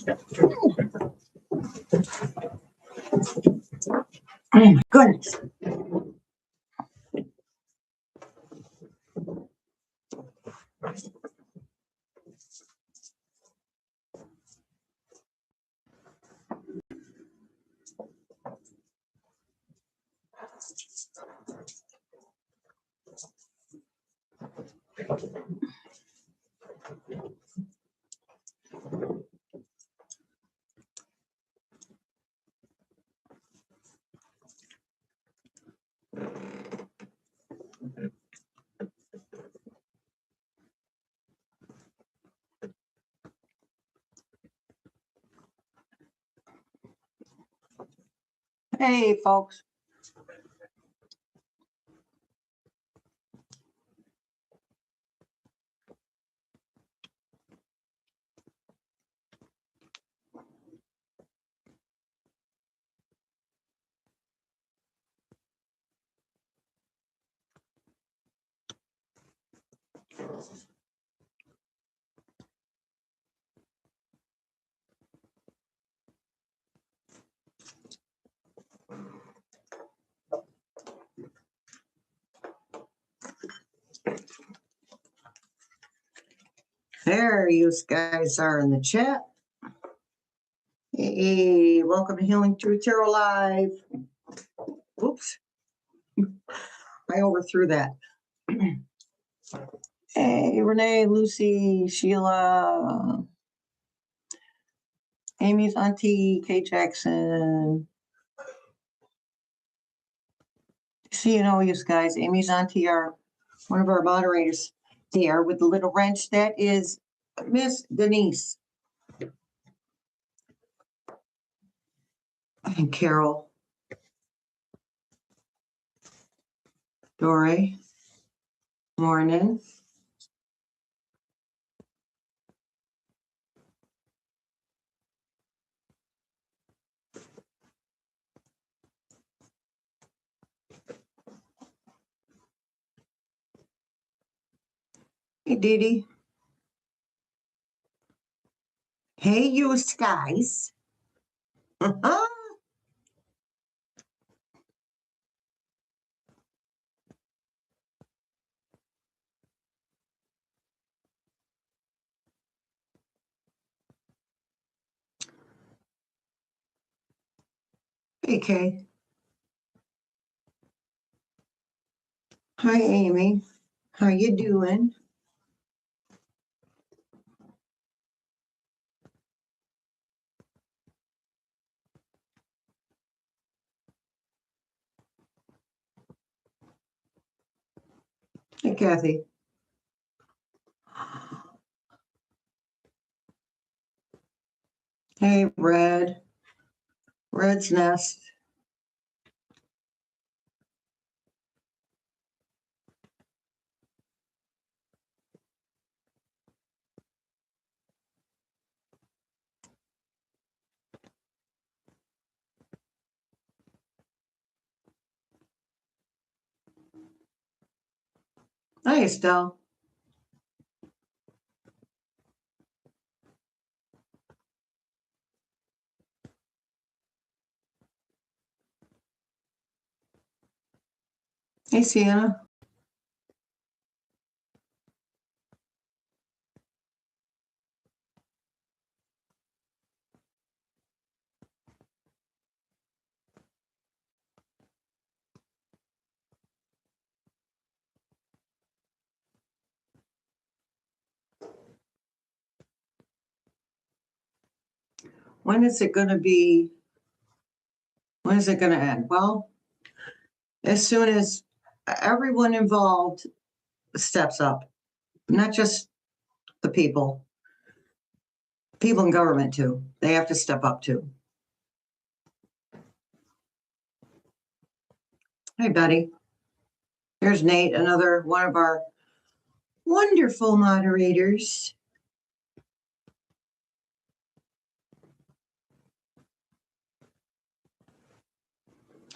Oh my goodness. Hey, folks. There you guys are in the chat. Hey, welcome to Healing Truth Tarot Live. Oops. I overthrew that. Hey, Renee, Lucy, Sheila, Amy's auntie, Kay Jackson. See, you know, you guys, Amy's auntie are one of our moderators there with the little wrench. That is Miss Denise. And Carol. Dory. Morning. Hey, Dee Dee. Hey, you guys. Hey, Kay. Hi, Amy. How you doing? Hey, Kathy. Hey, Red. Red's Nest. Hi, Estelle. Hey, Sienna. When is it going to be? When is it going to end? Well, as soon as everyone involved steps up, not just the people in government too. They have to step up too. Hey, Betty. Here's Nate, another one of our wonderful moderators.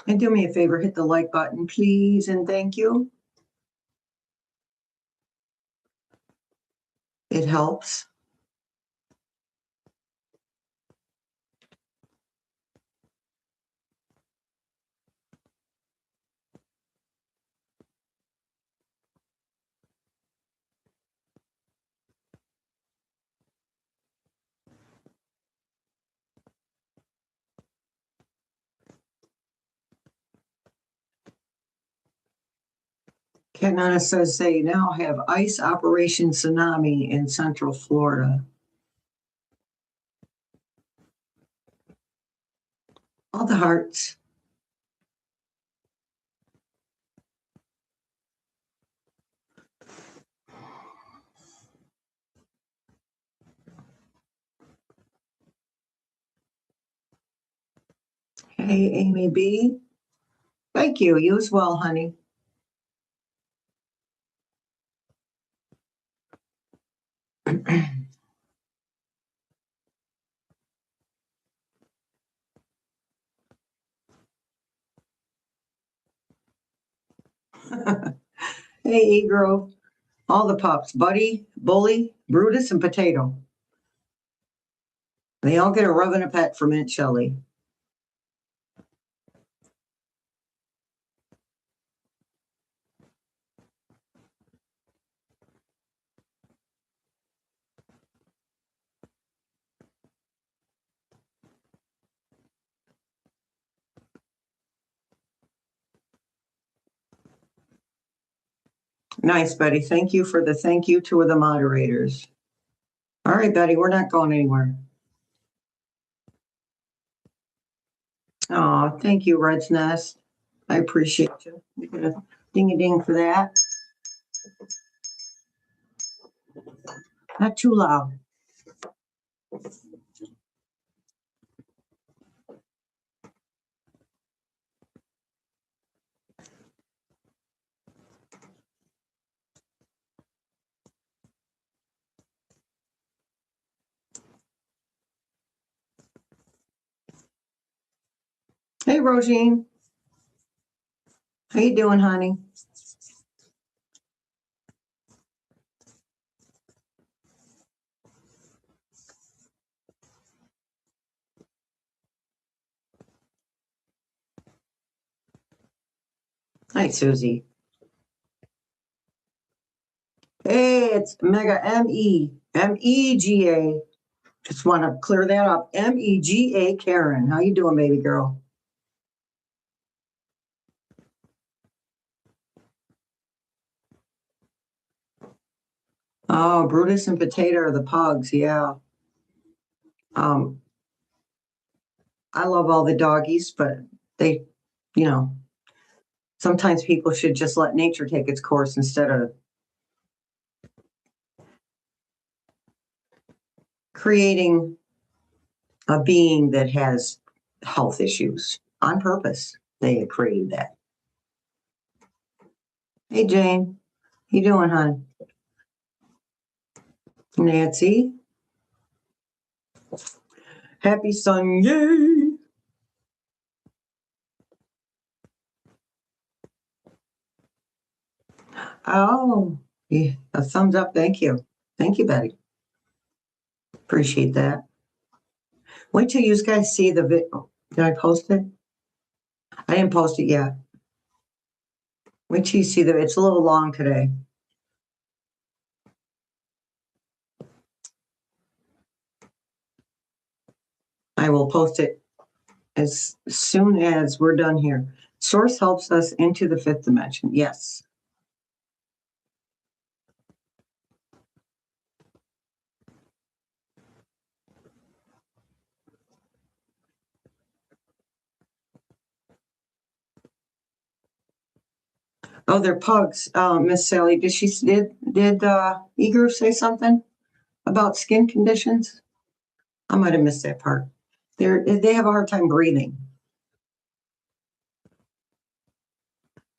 And do me a favor, hit the like button, please, and thank you. It helps. Kenana says they now have ICE Operation Tsunami in Central Florida. All the hearts. Hey, Amy B. Thank you. You as well, honey. Hey, E-Grove. All the pups. Buddy, Bully, Brutus, and Potato. They all get a rub and a pet from Aunt Shelley. Nice, Betty. Thank you for the thank you to the moderators. All right, Betty, we're not going anywhere. Oh, thank you, Red's Nest. I appreciate you. You get a ding-a-ding for that. Not too loud. Hey, Rosine. How you doing, honey? Hi, Susie. Hey, it's Mega M-E-G-A. Just want to clear that up. M-E-G-A Karen. How you doing, baby girl? Oh, Brutus and Potato are the pugs. Yeah. I love all the doggies, but they, sometimes people should just let nature take its course instead of creating a being that has health issues on purpose. They created that. Hey, Jane. How you doing, hon? Nancy. Happy Sunday. Oh, yeah, a thumbs up. Thank you. Thank you, Betty. Appreciate that. Wait till you guys see the video. Did I post it? I didn't post it yet. Wait till you see it's a little long today. I will post it as soon as we're done here. Source helps us into the fifth dimension. Yes. Oh, they're pugs. Miss Sally, did Eager say something about skin conditions? I might have missed that part. They have a hard time breathing.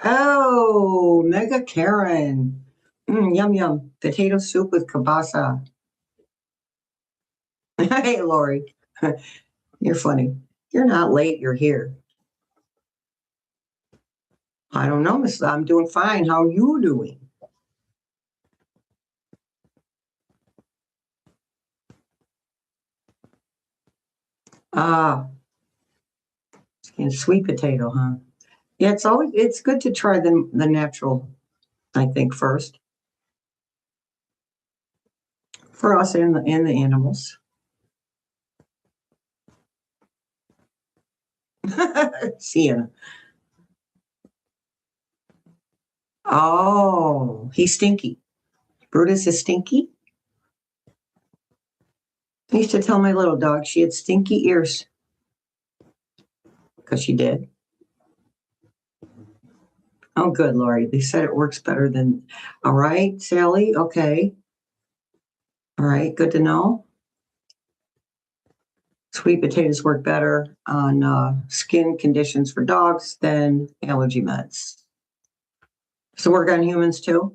Oh, Mega Karen. Yum yum. Potato soup with kielbasa. Hey, Lori. You're funny. You're not late, you're here. I don't know, Miss. I'm doing fine. How are you doing? Ah, sweet potato, huh? Yeah, it's good to try the natural, I think, first. For us and the animals. Sienna. Oh, he's stinky. Brutus is stinky. I used to tell my little dog she had stinky ears. Because she did. Oh, good, Lori. They said it works better than. All right, Sally. Okay. All right. Good to know. Sweet potatoes work better on skin conditions for dogs than allergy meds. So work on humans too?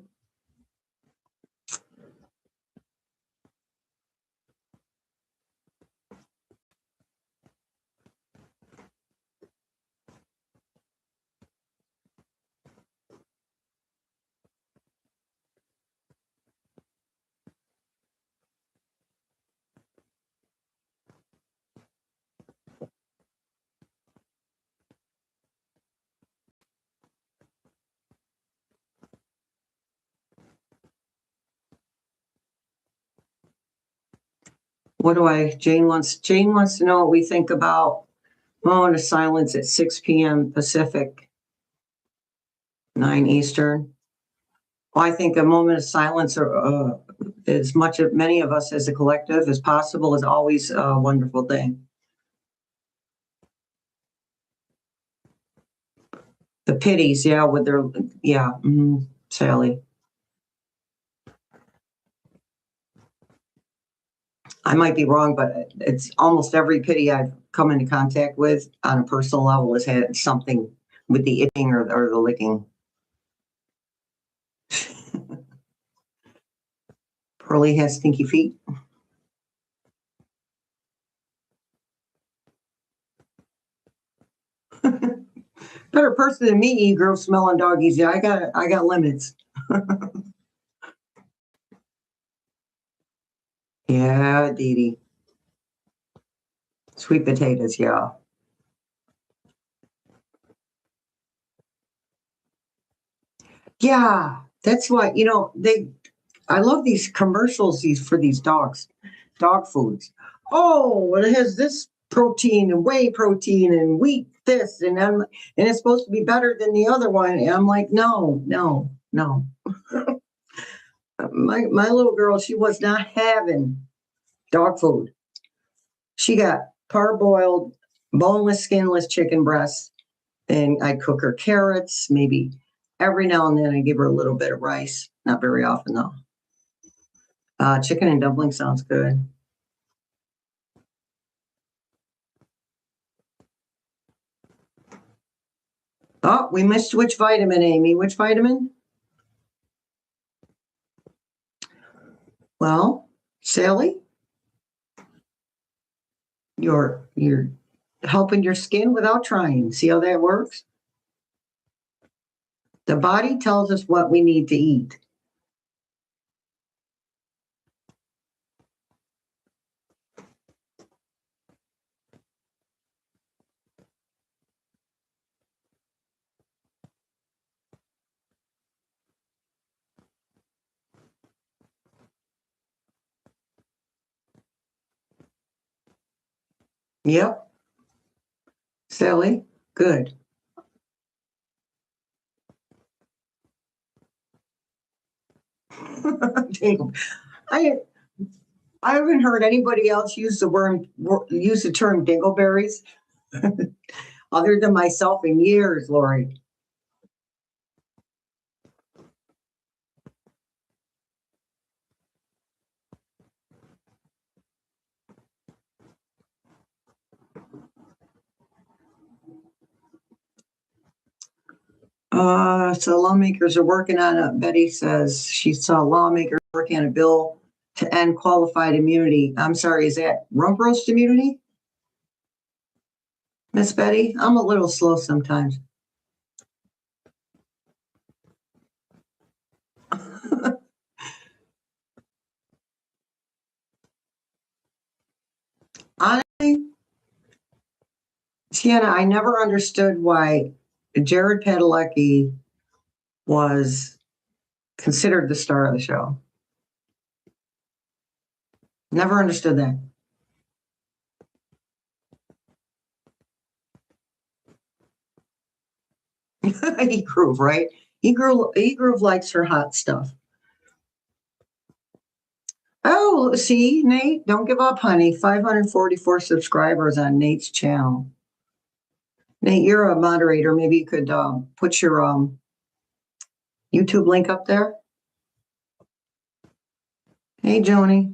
Jane wants to know what we think about moment of silence at 6 p.m. Pacific, 9 Eastern. Well, I think a moment of silence, as much of many of us as a collective as possible, is always a wonderful thing. The pitties, yeah, with their, yeah, Sally. I might be wrong, but it's almost every pitty I've come into contact with on a personal level has had something with the itching or the licking. Pearlie has stinky feet. Better person than me, e-girl smelling doggies. Yeah, I got limits. Yeah, Dee Dee. Sweet potatoes, yeah. Yeah, that's why, I love these commercials for these dogs, dog foods. Oh, it has this protein and whey protein and wheat this and it's supposed to be better than the other one. And I'm like, no. My little girl, she was not having dog food. She got parboiled, boneless, skinless chicken breasts, and I cook her carrots. Maybe every now and then I give her a little bit of rice. Not very often though. Chicken and dumpling sounds good. Oh, we missed which vitamin, Amy? Which vitamin? Well, Sally, you're helping your skin without trying. See how that works? The body tells us what we need to eat. Yep. Sally, good. I I haven't heard anybody else use the term dingleberries other than myself in years, Lori. So lawmakers are working on it. Betty says she saw lawmakers working on a bill to end qualified immunity. I'm sorry, is that rump roast immunity? Miss Betty, I'm a little slow sometimes. Honestly, Sienna, I never understood why Jared Padalecki was considered the star of the show. Never understood that. He proved, right? E-Groove likes her hot stuff. Oh, see, Nate, don't give up, honey. 544 subscribers on Nate's channel. Nate, you're a moderator. Maybe you could put your YouTube link up there. Hey, Joni.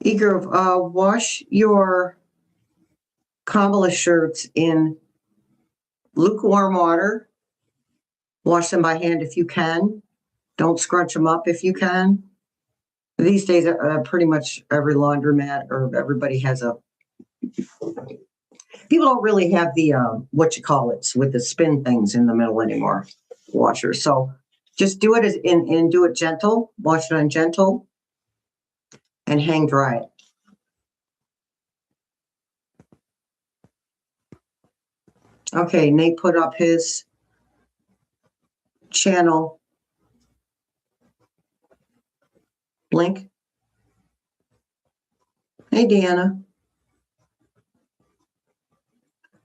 E-Groove, wash your Kamala shirts in lukewarm water. Wash them by hand if you can. Don't scrunch them up if you can. These days, pretty much every laundromat or everybody has a... People don't really have the, what you call it, with the spin things in the middle anymore, washers. So just do it and do it gentle. Wash it on gentle and hang dry it. Okay, Nate put up his channel link. Hey, Deanna.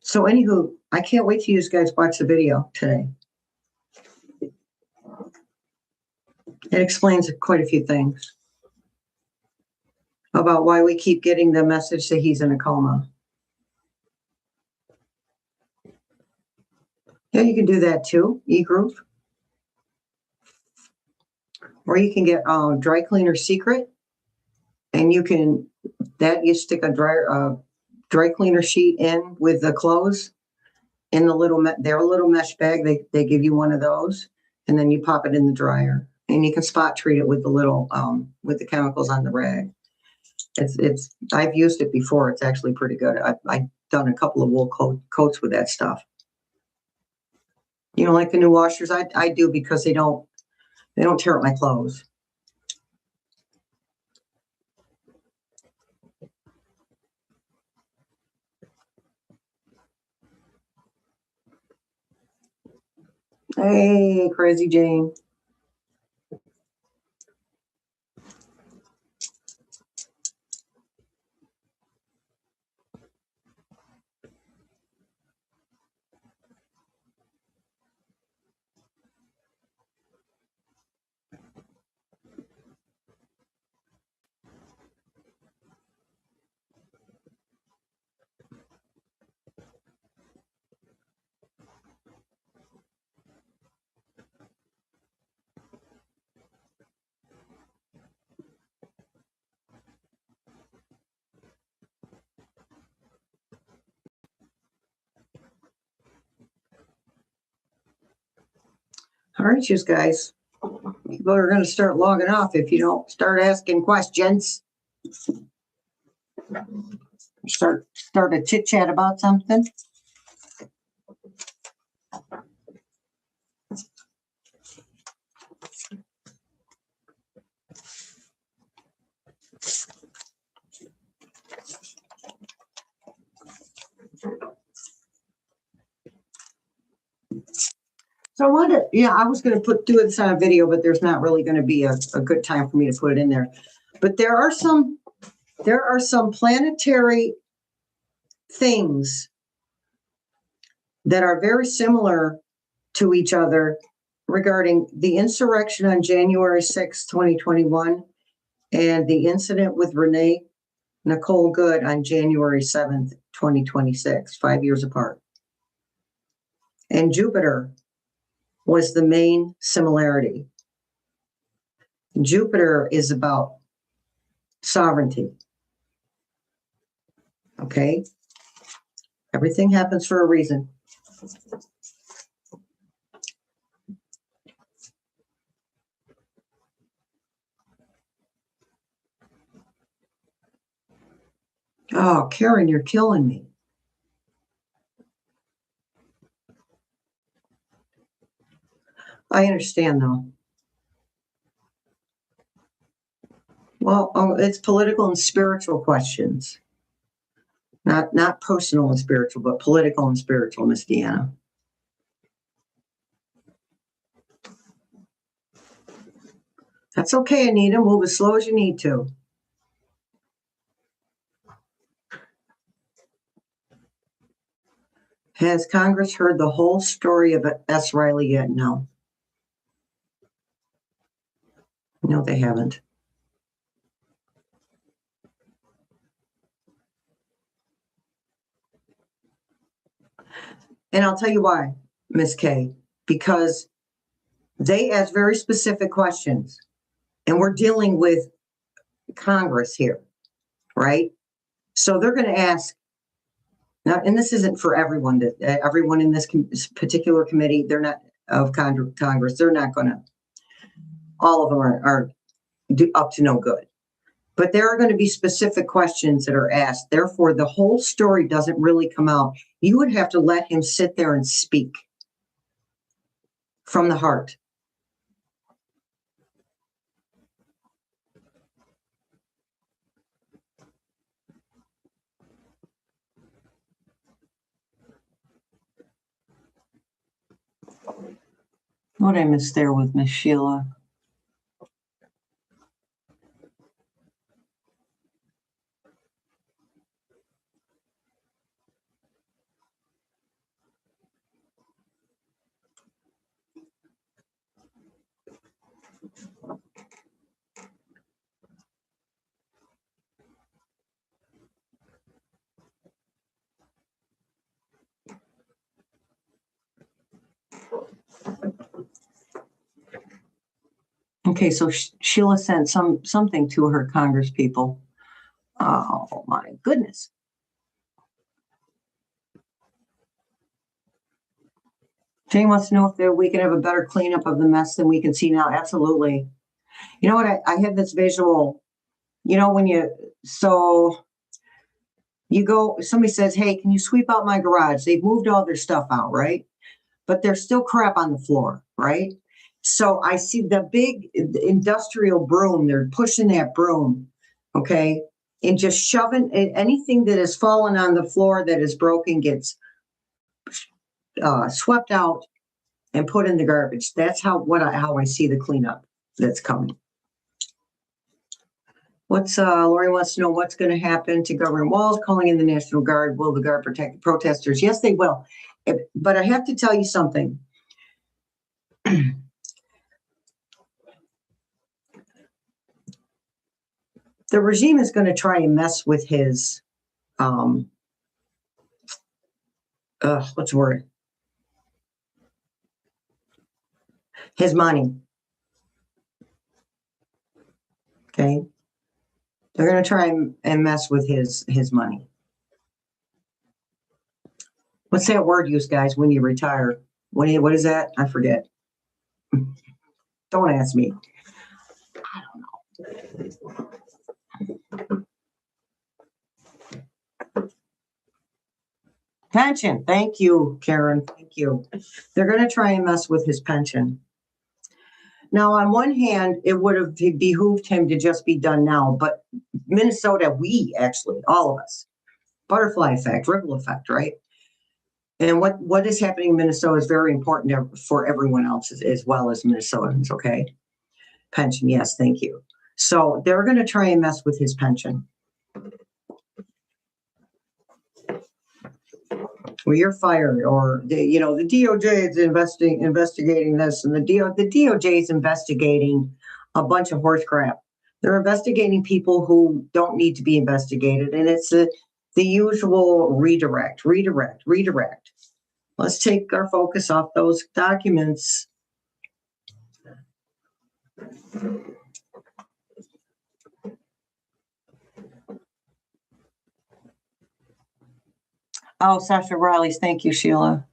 So anywho, I can't wait till you guys watch the video today. It explains quite a few things about why we keep getting the message that he's in a coma. Yeah, you can do that too, E-Groove. Or you can get Dry Cleaner Secret, and you can, you stick a dry cleaner sheet in with the clothes in the their little mesh bag. They give you one of those, and then you pop it in the dryer, and you can spot treat it with the little with the chemicals on the rag. I've used it before. It's actually pretty good. I've done a couple of wool coats with that stuff. You know, like the new washers, I do, because they don't tear up my clothes. Hey, Crazy Jane. All right, you guys. People are going to start logging off if you don't start asking questions. Start a chit chat about something. So I wanted, I was going to do this on a video, but there's not really going to be a good time for me to put it in there. But there are some planetary things that are very similar to each other regarding the insurrection on January 6, 2021, and the incident with Renee Nicole Good on January 7th, 2026, 5 years apart. And Jupiter was the main similarity. Jupiter is about sovereignty. Okay? Everything happens for a reason. Oh, Karen, you're killing me. I understand, though. Well, it's political and spiritual questions. Not personal and spiritual, but political and spiritual, Miss Deanna. That's okay, Anita. Move as slow as you need to. Has Congress heard the whole story of S. Riley yet? No. No, they haven't. And I'll tell you why, Miss Kay, because they ask very specific questions, and we're dealing with Congress here, right? So they're going to ask now, and this isn't for everyone. That everyone in this particular committee, they're not of Congress. They're not going to. All of them are up to no good. But there are going to be specific questions that are asked. Therefore, the whole story doesn't really come out. You would have to let him sit there and speak from the heart. What I missed there with Miss Sheila. Okay, so Sheila sent something to her Congress people. Oh my goodness. Jane wants to know if we can have a better cleanup of the mess than we can see now. Absolutely. You know what? I have this visual, when you go, somebody says, hey, can you sweep out my garage? They've moved all their stuff out, right? But there's still crap on the floor, right? So I see the big industrial broom. They're pushing that broom, okay? And just shoving anything that has fallen on the floor that is broken gets swept out and put in the garbage. That's how I see the cleanup that's coming. Lori wants to know what's going to happen to government walls, calling in the National Guard. Will the Guard protect the protesters? Yes, they will. But I have to tell you something. The regime is going to try and mess with his, what's the word? His money. Okay. They're going to try and mess with his money. What's that word used, guys, when you retire? What is that? I forget. Don't ask me. I don't know. Pension. Thank you, Karen. Thank you. They're going to try and mess with his pension. Now, on one hand, it would have behooved him to just be done now, but Minnesota, all of us, butterfly effect, ripple effect, right? And what is happening in Minnesota is very important for everyone else as well as Minnesotans, okay? Pension, yes, thank you. So they're going to try and mess with his pension. Well, you're fired, or the DOJ is investigating this, and the DOJ is investigating a bunch of horse crap. They're investigating people who don't need to be investigated, and it's the usual redirect. Let's take our focus off those documents. Oh, Sasha Riley's. Thank you, Sheila.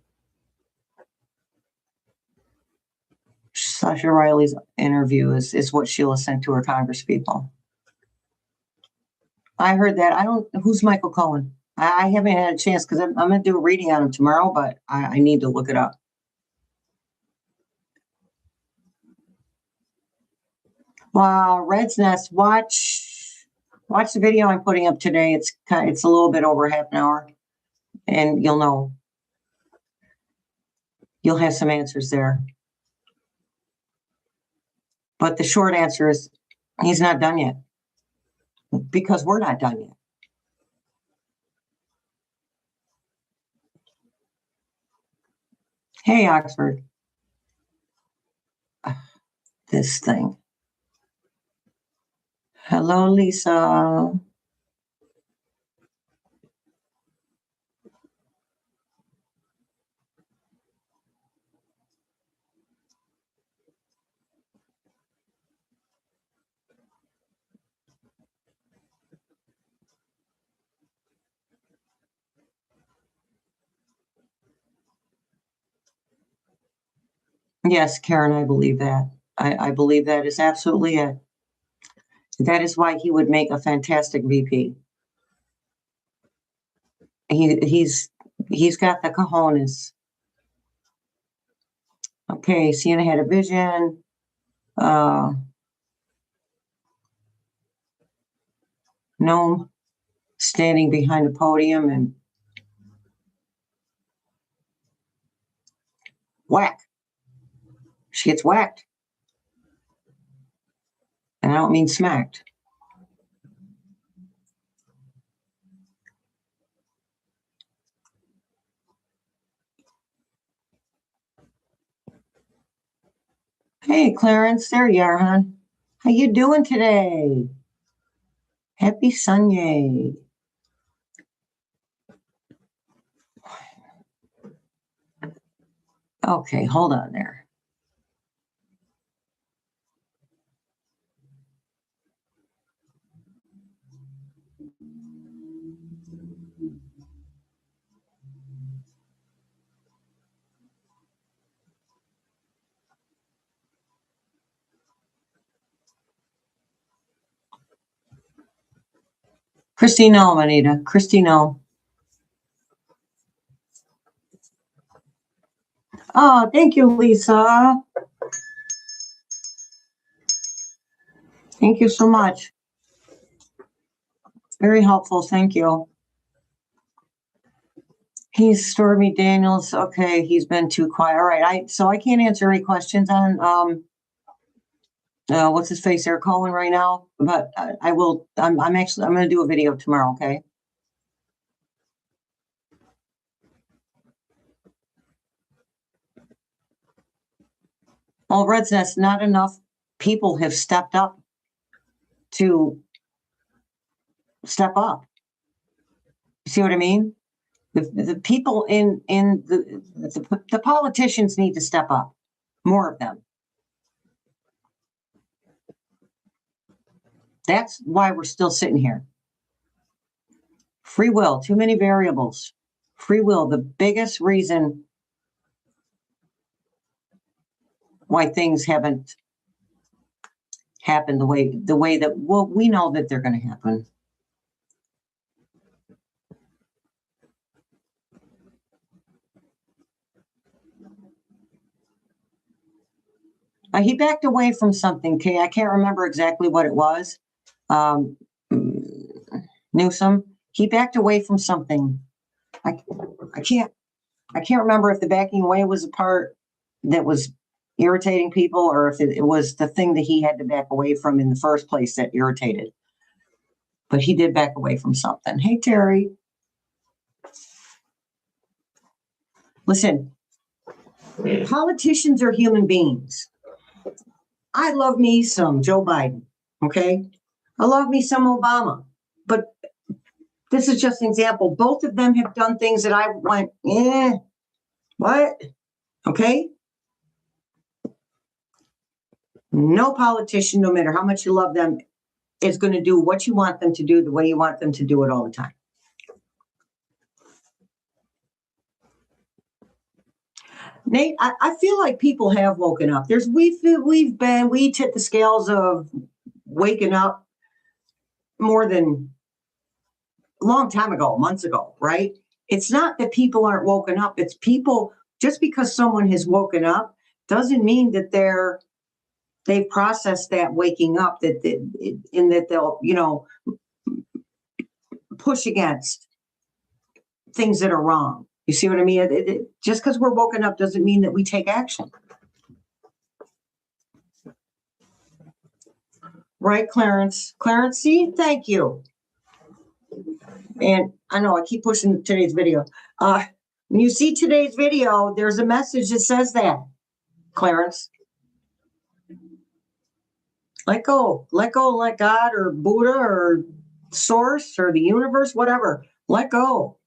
Sasha Riley's interview is what Sheila sent to her Congress people. I heard that. Who's Michael Cohen? I haven't had a chance because I'm going to do a reading on him tomorrow, but I need to look it up. Wow, Red's Nest, watch the video I'm putting up today. It's a little bit over half an hour, and you'll know. You'll have some answers there. But the short answer is he's not done yet, because we're not done yet. Hey, Oxford. This thing. Hello, Lisa. Yes, Karen, I believe that. I believe that is absolutely it. That is why he would make a fantastic VP. He's got the cojones. Okay, Sienna had a vision. Gnome standing behind the podium and whack. She gets whacked. And I don't mean smacked. Hey, Clarence, there you are, hon. How you doing today? Happy Sunday. Okay, hold on there. Christy, no, Anita. Christy, no. Oh, thank you, Lisa. Thank you so much. Very helpful. Thank you. He's Stormy Daniels. Okay, he's been too quiet. All right, so I can't answer any questions on what's his face, Eric Cohen, right now, but I will. I'm going to do a video tomorrow. Okay. Well, Red's Nest, not enough people have stepped up to step up. You see what I mean? The people in the politicians need to step up. More of them. That's why we're still sitting here. Free will, too many variables. Free will, the biggest reason why things haven't happened the way that, well, we know that they're going to happen. He backed away from something, Kay. I can't remember exactly what it was. Newsom, he backed away from something. I can't remember if the backing away was a part that was irritating people, or if it was the thing that he had to back away from in the first place that irritated. But he did back away from something. Hey, Terry. Listen, politicians are human beings. I love me some Joe Biden, okay? I love me some Obama. But this is just an example. Both of them have done things that I went, what? Okay? No politician, no matter how much you love them, is going to do what you want them to do the way you want them to do it all the time. Nate, I feel like people have woken up. We tipped the scales of waking up more than a long time ago, months ago, right? It's not that people aren't woken up. It's people, just because someone has woken up doesn't mean that they're they've processed that waking up, in that they'll, you know, push against things that are wrong. You see what I mean? Just because we're woken up doesn't mean that we take action. Right, Clarence? Clarence, see? Thank you. And I know I keep pushing today's video. When you see today's video, there's a message that says that, Clarence. Let go, let God or Buddha or source or the universe, whatever. Let go.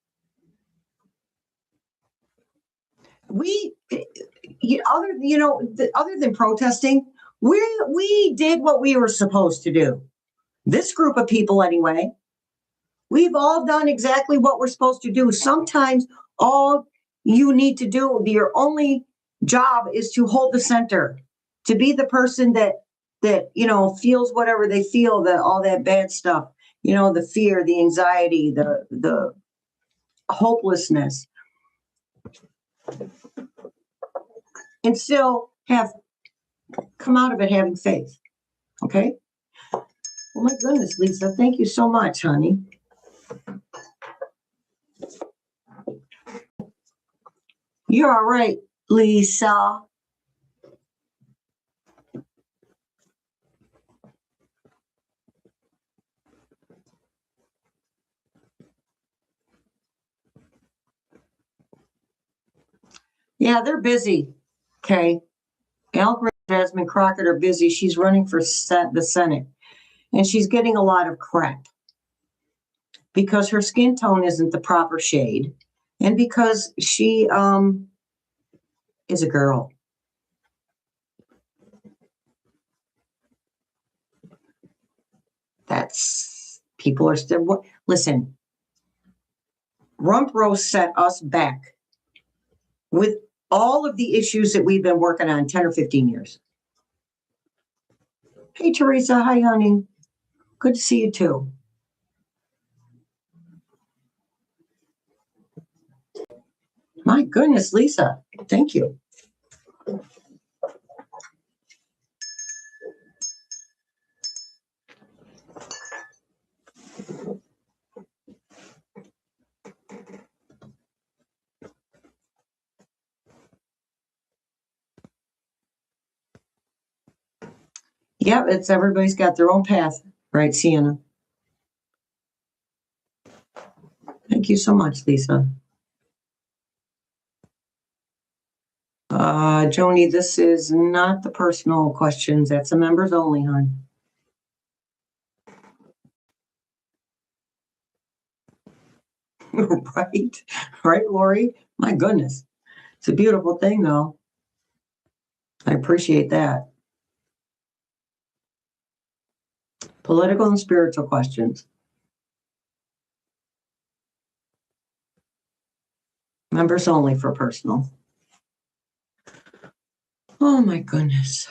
Other than protesting, we did what we were supposed to do. This group of people, anyway, we've all done exactly what we're supposed to do. Sometimes all you need to do, your only job is to hold the center, to be the person that feels whatever they feel, all that bad stuff, the fear, the anxiety, the hopelessness, and still come out of it having faith. Okay? Oh my goodness, Lisa, thank you so much, honey. You're all right, Lisa. Yeah, they're busy. Okay. Al Green and Jasmine Crockett are busy. She's running for the Senate, and she's getting a lot of crap because her skin tone isn't the proper shade, and because she is a girl. People are still, listen, Rump Roast set us back with all of the issues that we've been working on 10 or 15 years. Hey, Teresa. Hi, honey. Good to see you, too. My goodness, Lisa. Thank you. Yep, everybody's got their own path, right, Sienna? Thank you so much, Lisa. Joni, this is not the personal questions. That's the members only, hon. Right, Lori? My goodness. It's a beautiful thing, though. I appreciate that. Political and spiritual questions. Members only for personal. Oh, my goodness.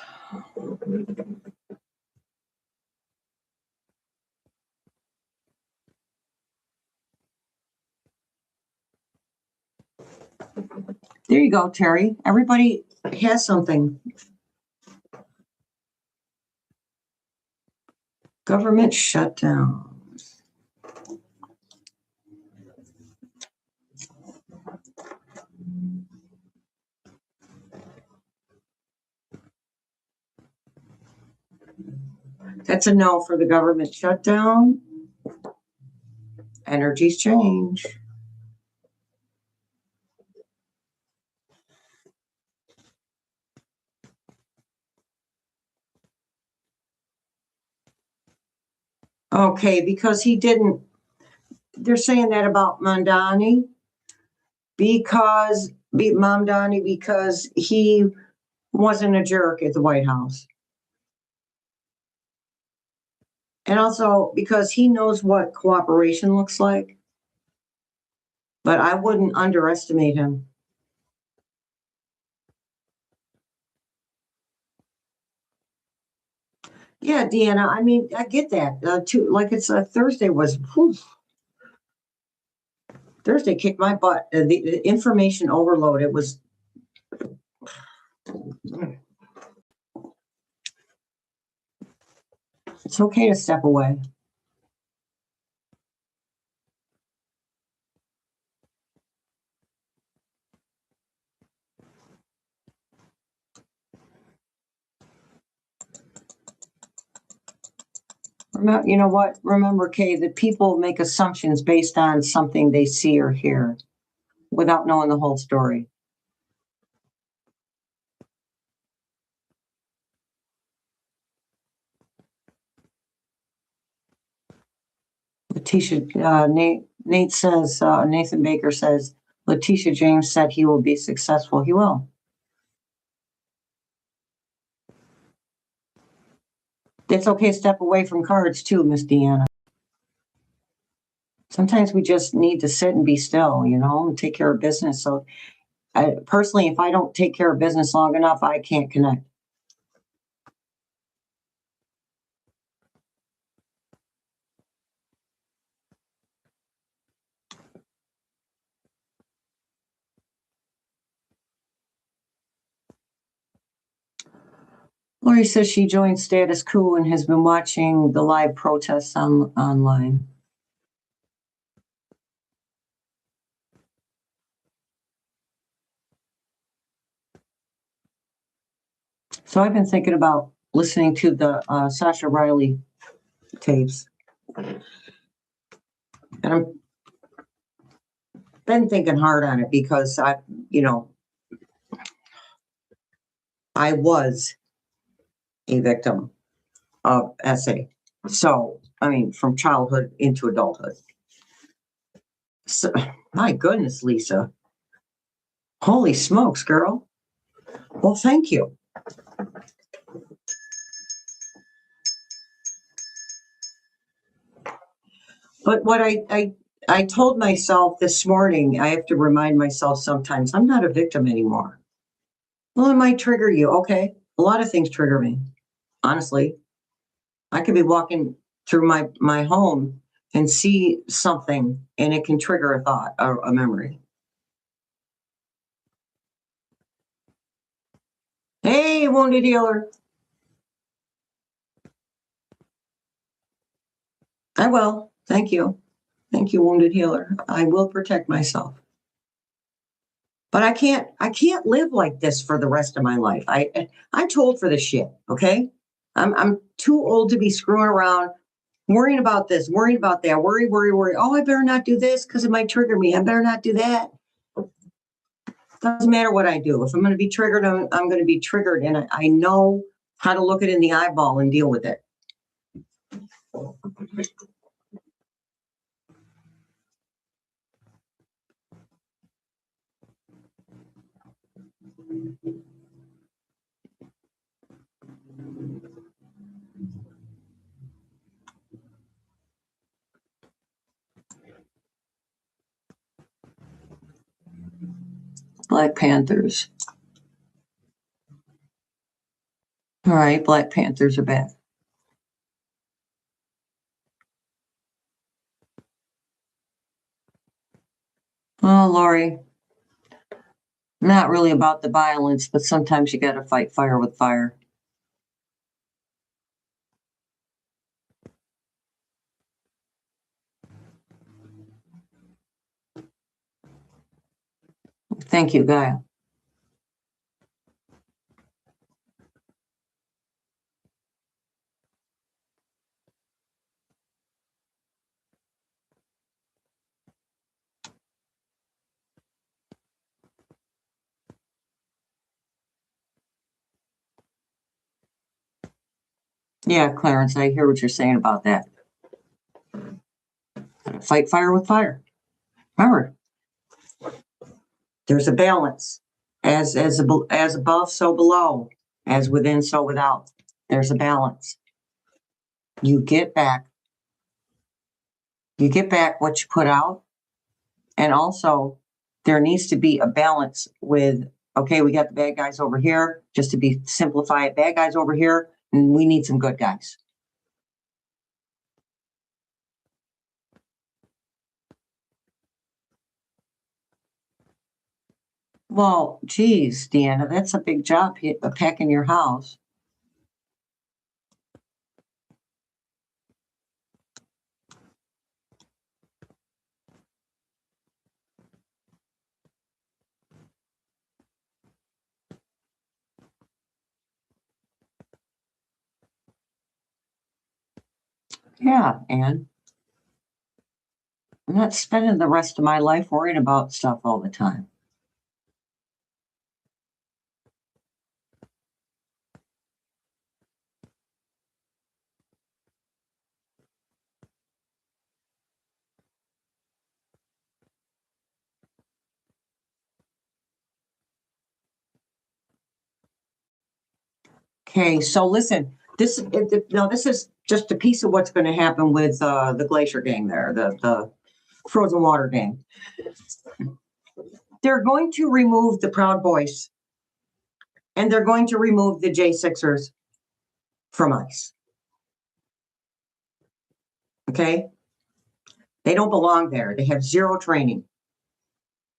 There you go, Terry. Everybody has something. Government shutdowns. That's a no for the government shutdown. Energies change. Okay, because he didn't. They're saying that about Mamdani because he wasn't a jerk at the White House. And also because he knows what cooperation looks like. But I wouldn't underestimate him. Yeah, Deanna, I mean, I get that. Too, like it's Thursday was. Thursday kicked my butt. The information overload. It was. It's okay to step away. Remember, you know what? Remember, Kay, that people make assumptions based on something they see or hear without knowing the whole story. Letitia, Nate says, Nathan Baker says, Letitia James said he will be successful. He will. It's okay to step away from cards too, Miss Deanna. Sometimes we just need to sit and be still, and take care of business. So personally, if I don't take care of business long enough, I can't connect. Lori says she joined Status Quo and has been watching the live protests online. So I've been thinking about listening to the Sasha Riley tapes. And I've been thinking hard on it because I was a victim of SA. So, from childhood into adulthood. So, my goodness, Lisa. Holy smokes, girl. Well, thank you. But what I told myself this morning, I have to remind myself sometimes, I'm not a victim anymore. Well, it might trigger you. Okay. A lot of things trigger me. Honestly, I could be walking through my home and see something and it can trigger a thought or a memory. Hey, wounded healer. I will. Thank you. Thank you, wounded healer. I will protect myself. But I can't live like this for the rest of my life. I'm too old for this shit, okay? I'm too old to be screwing around, worrying about this, worrying about that, worry. Oh, I better not do this because it might trigger me. I better not do that. Doesn't matter what I do. If I'm going to be triggered, I'm going to be triggered. And I know how to look it in the eyeball and deal with it. Black Panthers. All right, Black Panthers are back. Oh, Lori, not really about the violence, but sometimes you got to fight fire with fire. Thank you, Gaia. Yeah, Clarence, I hear what you're saying about that. Gotta fight fire with fire. Remember, there's a balance. As above, so below. As within, so without. There's a balance. You get back what you put out. And also, there needs to be a balance with, okay, we got the bad guys over here, just to be simplify it, bad guys over here, and we need some good guys. Well, geez, Deanna, that's a big job, packing your house. Yeah, and I'm not spending the rest of my life worrying about stuff all the time. Okay, so listen, this is just a piece of what's going to happen with the Glacier Gang there, the Frozen Water Gang. They're going to remove the Proud Boys, and they're going to remove the J6ers from ice. Okay? They don't belong there. They have zero training.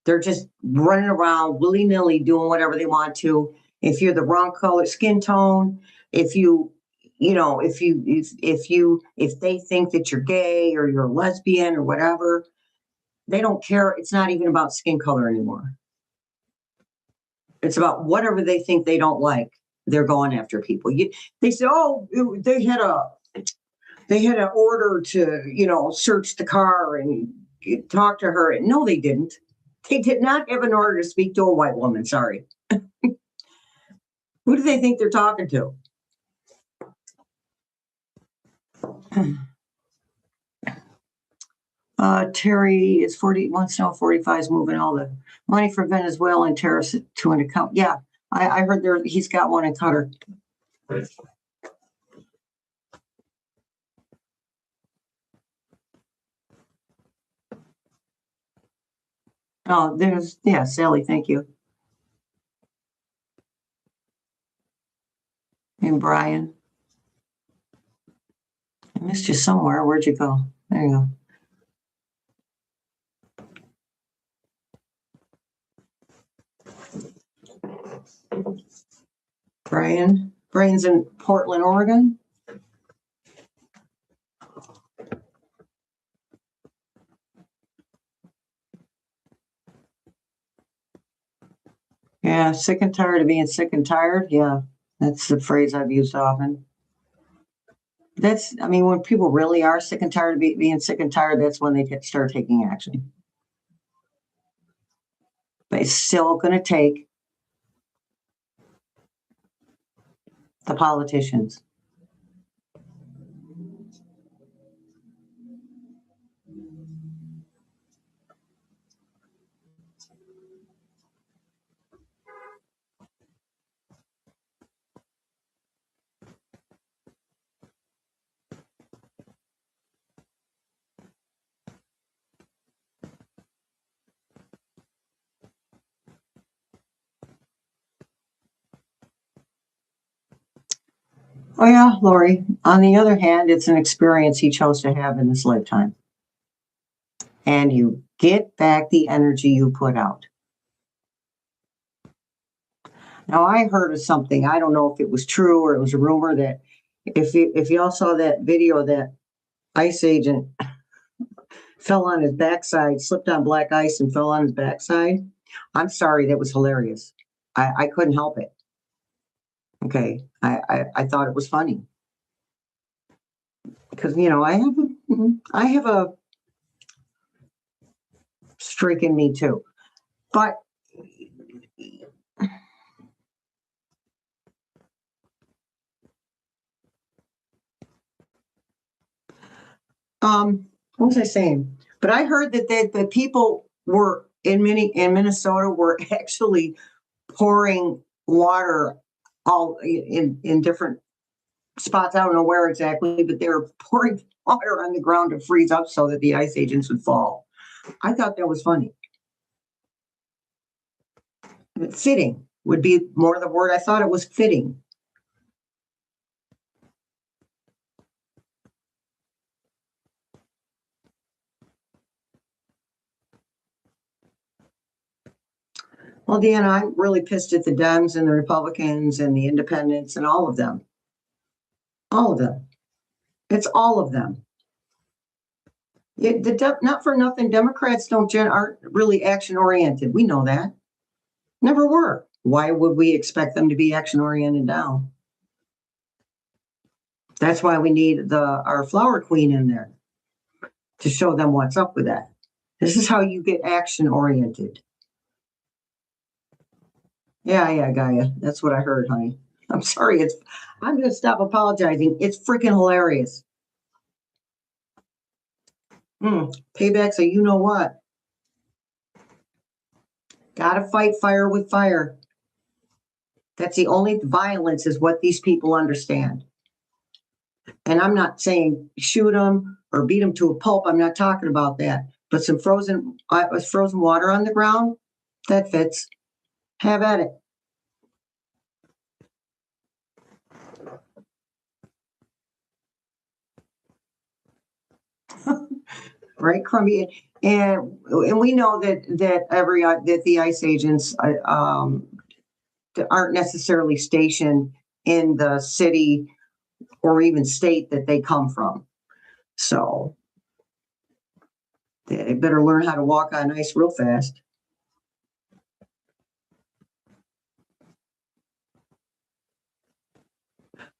They're just running around willy-nilly doing whatever they want to. If you're the wrong color skin tone, if they think that you're gay or you're a lesbian or whatever, they don't care. It's not even about skin color anymore. It's about whatever they think they don't like. They're going after people. They say, oh, they had an order to, search the car and talk to her. No, they didn't. They did not have an order to speak to a white woman. Sorry. Who do they think they're talking to? Terry is 40, wants to know 45 is moving all the money from Venezuela and tariffs to an account. Yeah, I heard he's got one in Qatar. Oh, Sally, thank you. And Brian. I missed you somewhere. Where'd you go? There you go. Brian's in Portland, Oregon. Yeah, sick and tired of being sick and tired. Yeah, that's the phrase I've used often. When people really are sick and tired of being sick and tired, that's when they start taking action. But it's still going to take the politicians. Oh, yeah, Lori. On the other hand, it's an experience he chose to have in this lifetime. And you get back the energy you put out. Now, I heard of something. I don't know if it was true or it was a rumor that if y'all saw that video, that ICE agent fell on his backside, slipped on black ice and fell on his backside. I'm sorry, that was hilarious. I couldn't help it. Okay, I thought it was funny because I have a streak in me too, but what was I saying? But I heard that the people were in Minnesota were actually pouring water all in different spots. I don't know where exactly, but they were pouring water on the ground to freeze up so that the ice agents would fall. I thought that was funny. Fitting would be more the word. I thought it was fitting. Well, Deanna, I'm really pissed at the Dems and the Republicans and the Independents and all of them. All of them. It's all of them. Not for nothing, Democrats aren't really action oriented. We know that. Never were. Why would we expect them to be action oriented now? That's why we need our flower queen in there to show them what's up with that. This is how you get action oriented. Yeah, Gaia. That's what I heard, honey. I'm sorry. I'm going to stop apologizing. It's freaking hilarious. Payback's a you know what. Gotta fight fire with fire. That's the only violence is what these people understand. And I'm not saying shoot them or beat them to a pulp. I'm not talking about that. But some frozen water on the ground, that fits. Have at it. Right, crummy. And we know that the ice agents aren't necessarily stationed in the city or even state that they come from. So they better learn how to walk on ice real fast.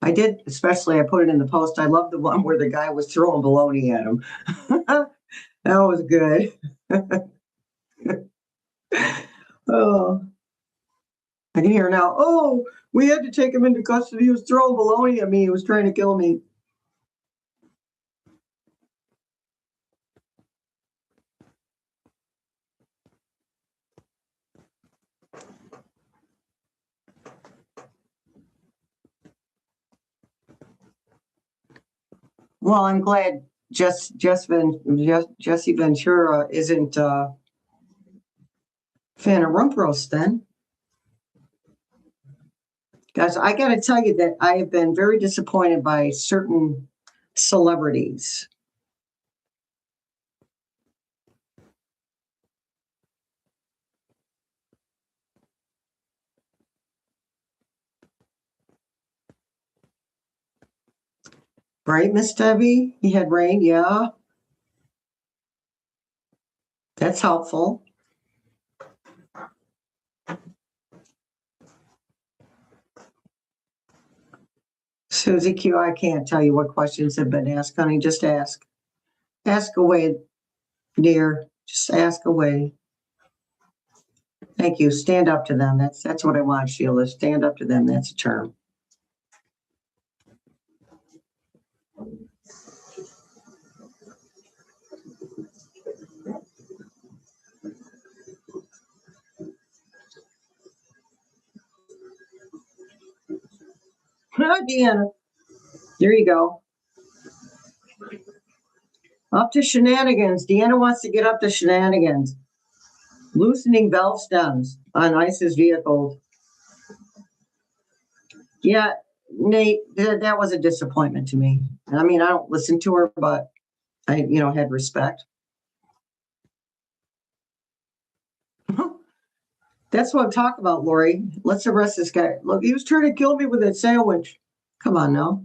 I did, especially I put it in the post. I love the one where the guy was throwing baloney at him. That was good. Oh, I can hear now. Oh, we had to take him into custody. He was throwing baloney at me. He was trying to kill me. Well, I'm glad Jesse Ventura isn't a fan of rump roast then. Guys, I got to tell you that I have been very disappointed by certain celebrities. Right, Miss Debbie? You had rain, yeah. That's helpful. Susie Q, I can't tell you what questions have been asked, honey. Just ask. Ask away, dear. Just ask away. Thank you. Stand up to them. That's what I want, Sheila. Stand up to them. That's a term. Hi, Deanna. There you go. Up to shenanigans. Deanna wants to get up to shenanigans. Loosening valve stems on ISIS vehicles. Yeah, Nate, that was a disappointment to me. I mean, I don't listen to her, but I, had respect. That's what I'm talking about, Lori. Let's arrest this guy. Look, he was trying to kill me with that sandwich. Come on now.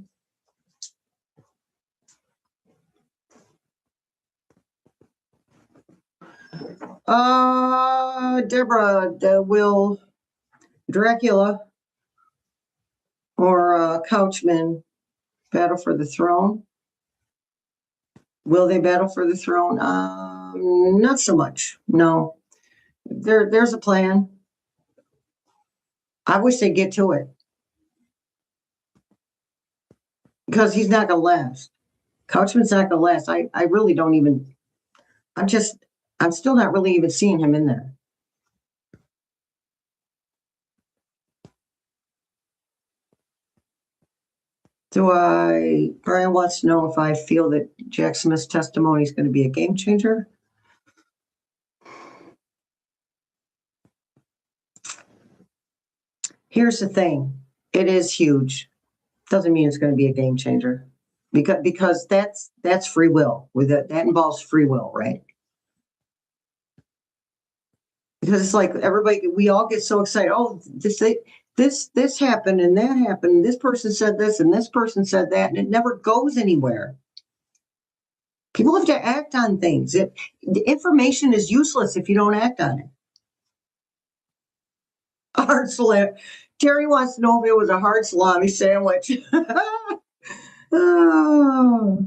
Deborah, will Dracula or Couchman battle for the throne? Will they battle for the throne? Not so much. No. There's a plan. I wish they'd get to it. Because he's not going to last. Couchman's not going to last. I really don't even, I'm still not really even seeing him in there. Brian wants to know if I feel that Jack Smith's testimony is going to be a game changer. Here's the thing. It is huge. Doesn't mean it's going to be a game changer. Because that's free will. That involves free will, right? Because it's like everybody, we all get so excited. Oh, this happened and that happened. And this person said this and this person said that, and it never goes anywhere. People have to act on things. The information is useless if you don't act on it. Hard salami. Terry wants to know if it was a hard salami sandwich. Oh.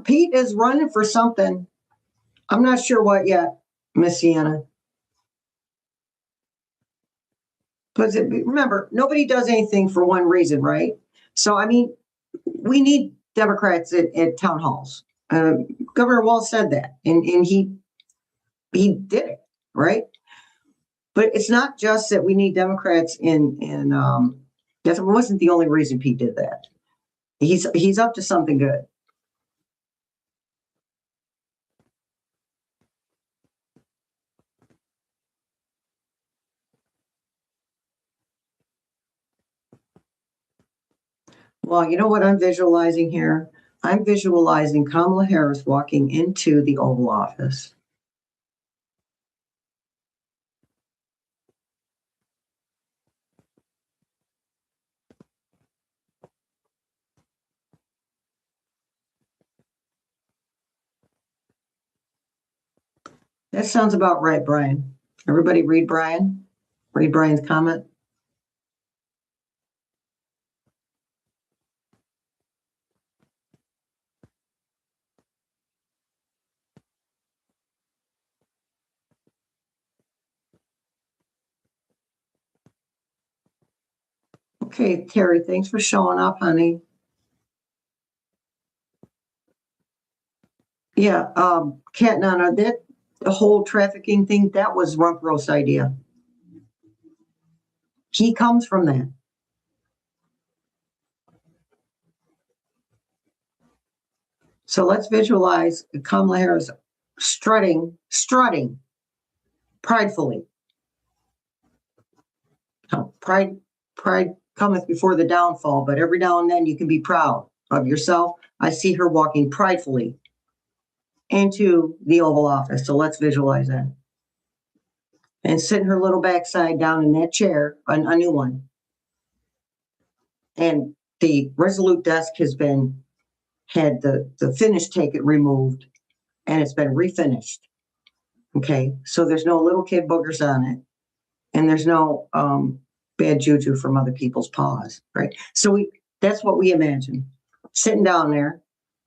Pete is running for something. I'm not sure what yet, Miss Sienna. Because remember, nobody does anything for one reason, right? So, I mean, we need Democrats at town halls. Governor Walz said that, and he did it, right? But it's not just that we need Democrats in that wasn't the only reason Pete did that. He's up to something good. Well, you know what I'm visualizing here? I'm visualizing Kamala Harris walking into the Oval Office. That sounds about right, Brian. Everybody read Brian. Read Brian's comment. Okay, Terry, thanks for showing up, honey. Yeah, Cat Nana, that the whole trafficking thing, that was Runkro's idea. He comes from that. So let's visualize Kamala Harris strutting pridefully. Pride cometh before the downfall, but every now and then you can be proud of yourself. I see her walking pridefully into the Oval Office. So let's visualize that. And sitting her little backside down in that chair, a new one. And the Resolute desk had the finish taken removed, and it's been refinished. Okay, so there's no little kid boogers on it, and there's no bad juju from other people's paws, right? So that's what we imagine. Sitting down there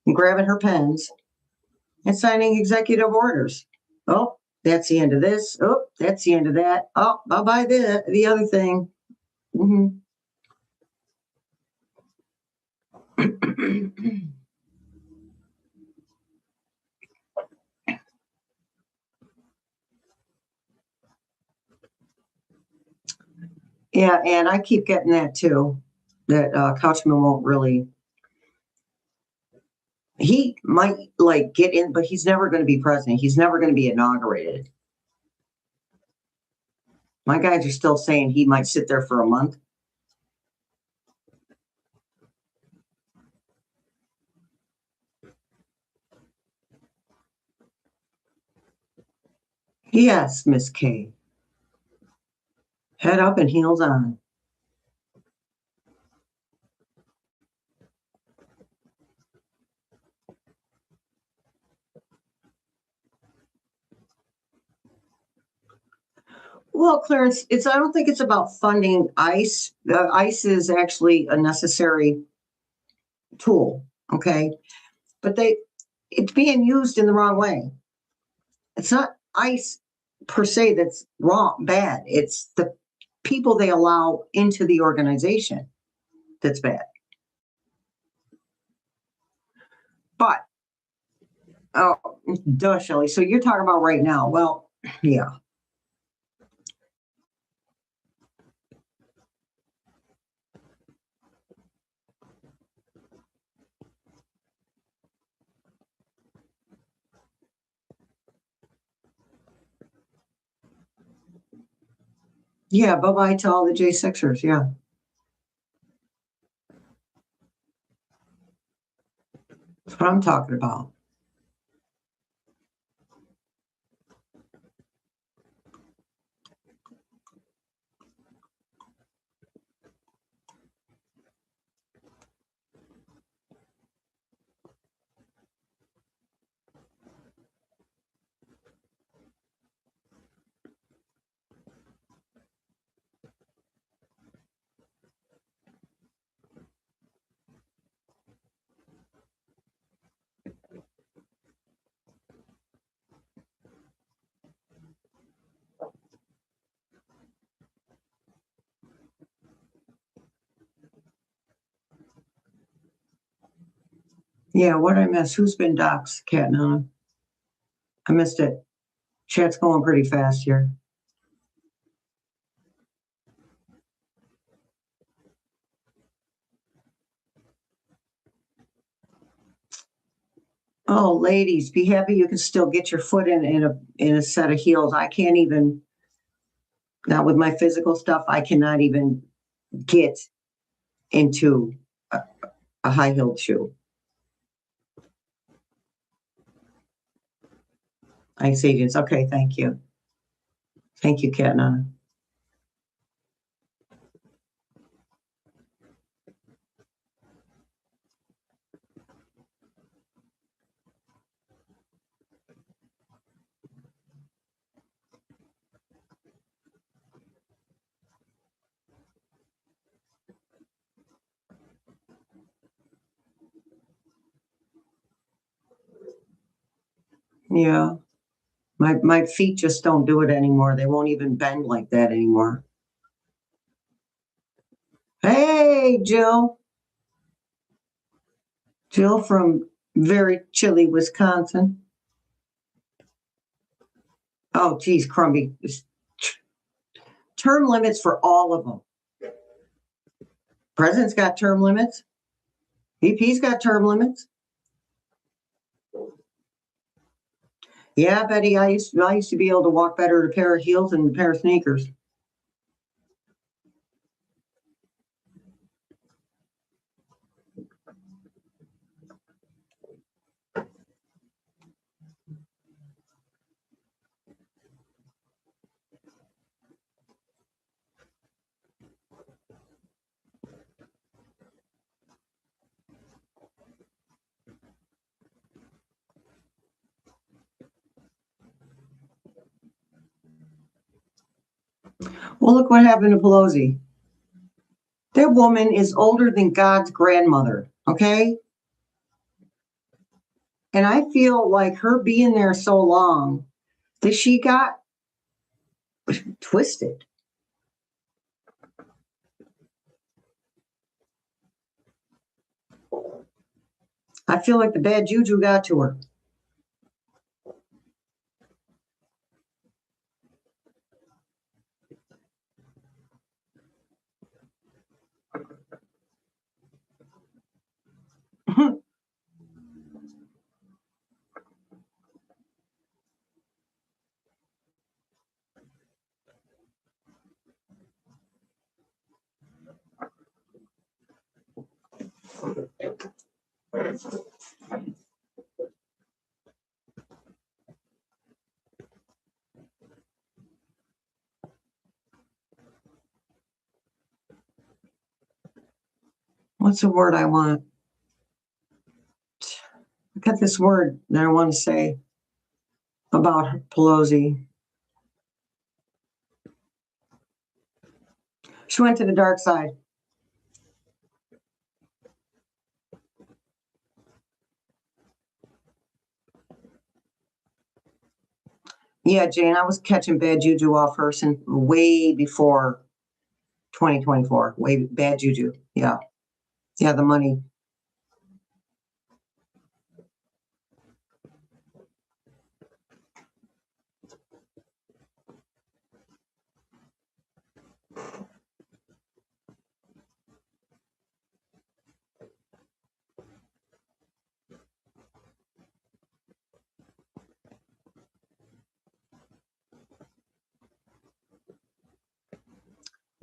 and grabbing her pens and signing executive orders. Oh, that's the end of this. Oh, that's the end of that. Oh, I'll buy the other thing. Mm-hmm. Yeah, and I keep getting that too, that Couchman won't really, he might like get in, but he's never going to be president. He's never going to be inaugurated. My guys are still saying he might sit there for a month. Yes, Miss K. Head up and heels on. Well, Clarence, I don't think it's about funding ICE. ICE is actually a necessary tool, okay? But it's being used in the wrong way. It's not ICE per se that's wrong, bad. It's the people they allow into the organization that's bad. But, oh, duh, Shelley. So you're talking about right now. Well, yeah. Yeah, bye-bye to all the J6ers, yeah. That's what I'm talking about. Yeah, what I miss? Who's been doxxed, Cat Nana? I missed it. Chat's going pretty fast here. Oh, ladies, be happy you can still get your foot in a set of heels. I can't even, not with my physical stuff, I cannot even get into a high-heeled shoe. Ice agents. Okay, thank you. Thank you, Cat Nana. Yeah. My feet just don't do it anymore. They won't even bend like that anymore. Hey, Jill. Jill from very chilly Wisconsin. Oh, geez, Crumby. Term limits for all of them. President's got term limits. VP's got term limits. Yeah, Betty, I used to be able to walk better in a pair of heels than a pair of sneakers. Well, look what happened to Pelosi. That woman is older than God's grandmother, okay? And I feel like her being there so long that she got twisted. I feel like the bad juju got to her. What's the word I want? I got this word that I want to say about Pelosi. She went to the dark side. Yeah, Jane, I was catching bad juju off her since way before 2024. Way bad juju. Yeah. Yeah, the money.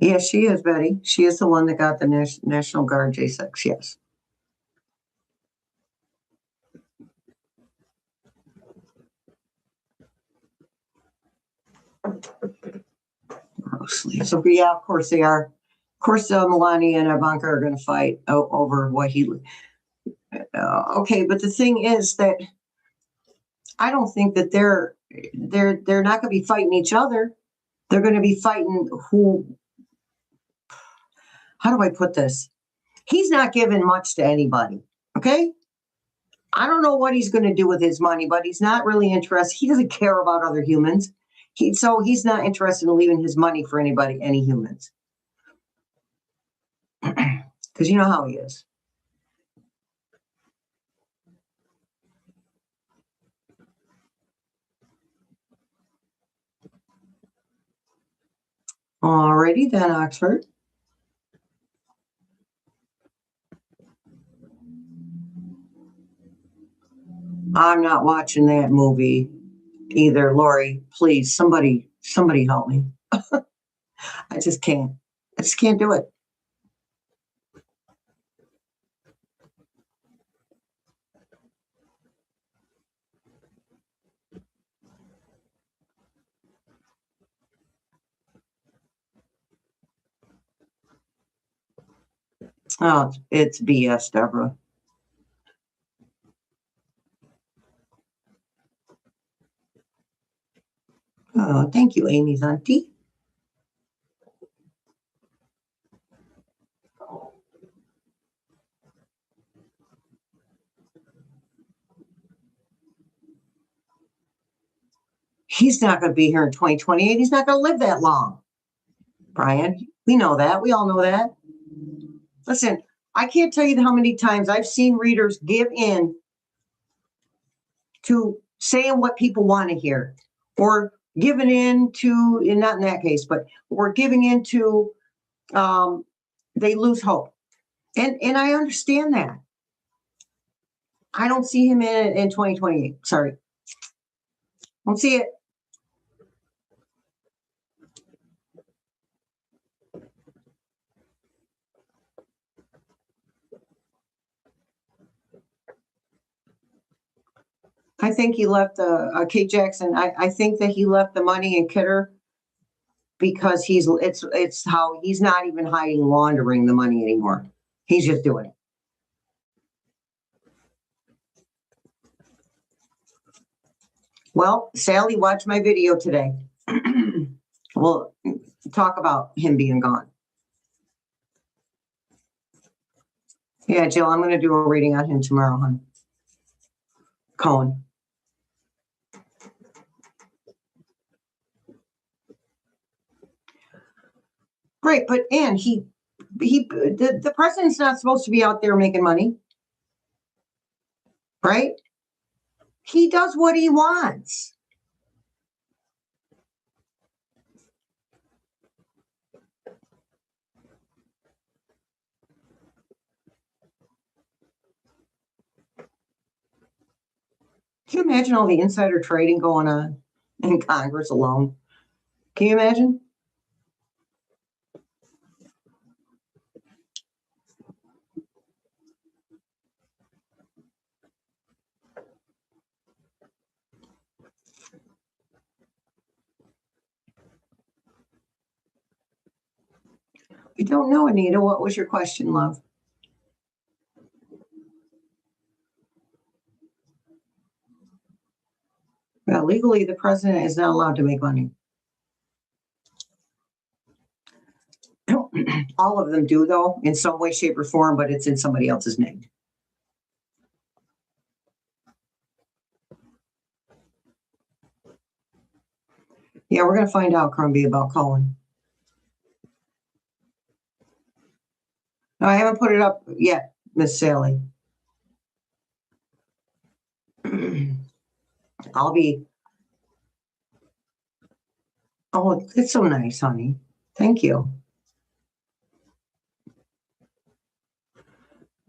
Yes, she is, Betty. She is the one that got the National Guard J6. Yes. Grossly. So, yeah, of course they are. Of course, Melania and Ivanka are going to fight over what he. Okay, but the thing is that I don't think that they're not going to be fighting each other. They're going to be fighting who. How do I put this? He's not giving much to anybody. Okay. I don't know what he's going to do with his money, but he's not really interested. He doesn't care about other humans. So he's not interested in leaving his money for anybody, any humans. Because you know how he is. Alrighty then, Oxford. I'm not watching that movie either, Lori. Please, somebody help me. I just can't. I just can't do it. Oh, it's BS, Deborah. Oh, thank you, Amy's auntie. He's not going to be here in 2028. He's not going to live that long. Brian, we know that. We all know that. Listen, I can't tell you how many times I've seen readers give in to saying what people want to hear, or giving in to, and not in that case, but we're giving in to, they lose hope. And I understand that. I don't see him in 2028. Sorry. Don't see it. I think he left Kate Jackson. I think that he left the money in Kidder because it's how he's not even hiding laundering the money anymore. He's just doing it. Well, Sally watched my video today. We'll talk about him being gone. Yeah, Jill, I'm going to do a reading on him tomorrow, hon. Cohen. Great, but Anne, the president's not supposed to be out there making money, right? He does what he wants. Can you imagine all the insider trading going on in Congress alone? Can you imagine? I don't know, Anita. What was your question, love? Well, legally, the president is not allowed to make money. All of them do, though, in some way, shape, or form, but it's in somebody else's name. Yeah, we're going to find out, Crumbie, about Cohen. No, I haven't put it up yet, Miss Sally. I'll be. Oh, it's so nice, honey. Thank you.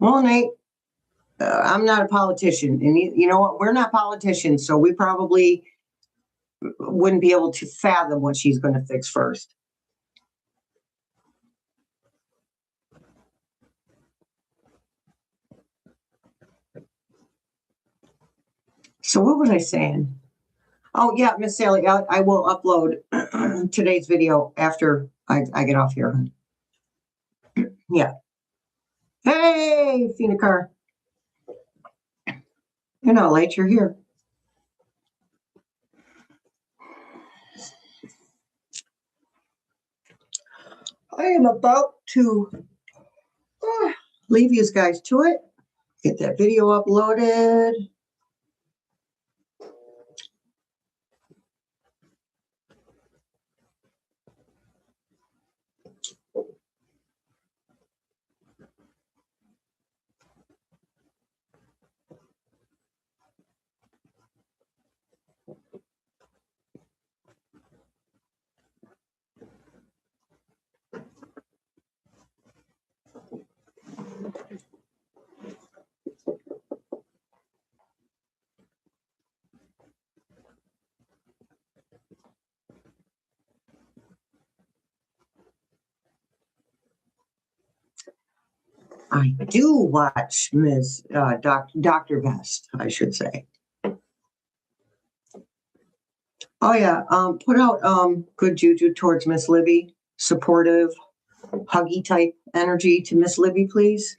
Well, Nate, I'm not a politician. And you know what? We're not politicians, so we probably wouldn't be able to fathom what she's going to fix first. So what was I saying? Oh, yeah, Miss Sally, I will upload today's video after I get off here. Yeah. Hey, Phoenicar. You're not late, you're here. I am about to leave you guys to it. Get that video uploaded. I do watch Dr. Best, I should say. Oh yeah, put out good juju towards Miss Libby, supportive, huggy type energy to Miss Libby, please.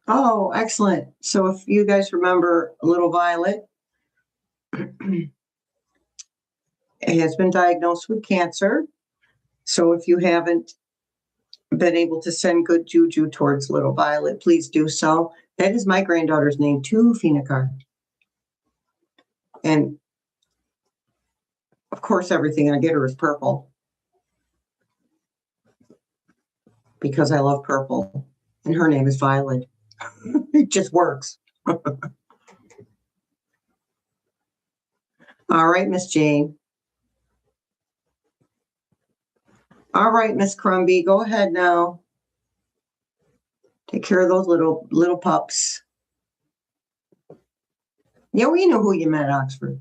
Oh, excellent. So if you guys remember Little Violet, has been diagnosed with cancer. So if you haven't been able to send good juju towards Little Violet, please do so. That is my granddaughter's name too, Phoenica. And of course, everything I get her is purple because I love purple. And her name is Violet. It just works. All right, Miss Jane. All right, Miss Crumby, go ahead now. Take care of those little pups. Yeah, we know who you met at Oxford.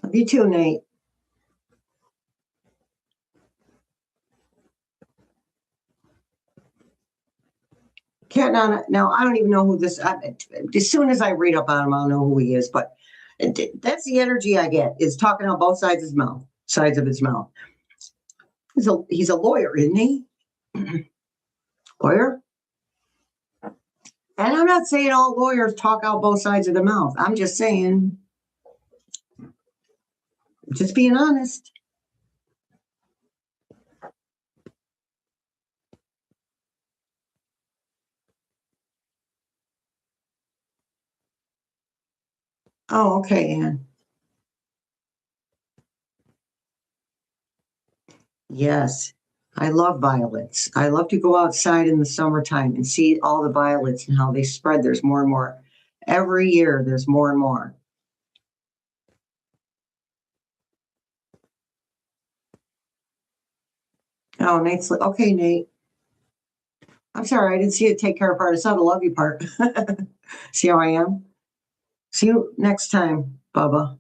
Love you too, Nate. Cat now, I don't even know who this. As soon as I read up on him, I'll know who he is. But that's the energy I get. Is talking on both sides of his mouth. He's a lawyer, isn't he? Lawyer. And I'm not saying all lawyers talk out both sides of the mouth. I'm just saying, just being honest. Oh, okay, Anne. Yes, I love violets. I love to go outside in the summertime and see all the violets and how they spread. There's more and more. Every year, there's more and more. Oh, Nate's okay, Nate. I'm sorry, I didn't see it take care part. I saw the love you part. See how I am? See you next time, Bubba.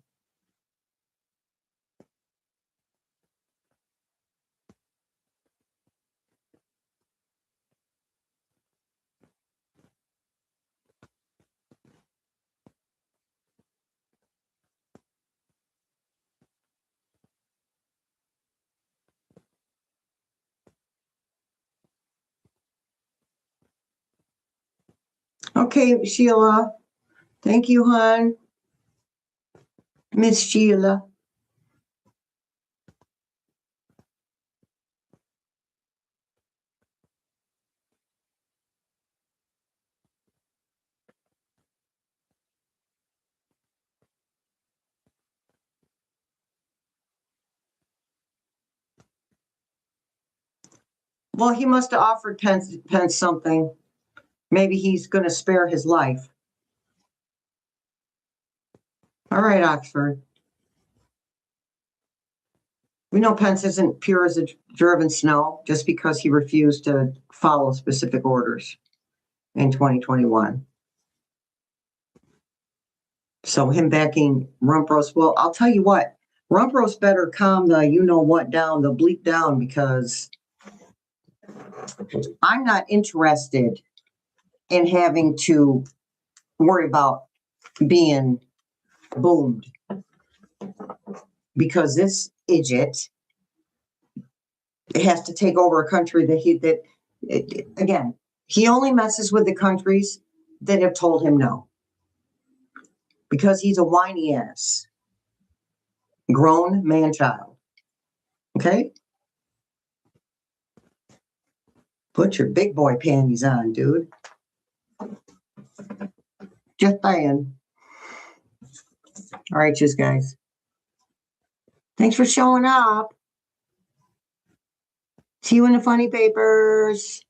Okay, Sheila. Thank you, hon. Miss Sheila. Well, he must have offered Pence something. Maybe he's going to spare his life. All right, Oxford. We know Pence isn't pure as a driven snow just because he refused to follow specific orders in 2021. So him backing Rumpros, well, I'll tell you what, Rumpros better calm the you-know-what down, the bleep down, because I'm not interested in having to worry about being boomed because this idiot has to take over a country again, he only messes with the countries that have told him no because he's a whiny ass grown man child. Okay? Put your big boy panties on, dude. Just saying. All right, just guys. Thanks for showing up. See you in the funny papers.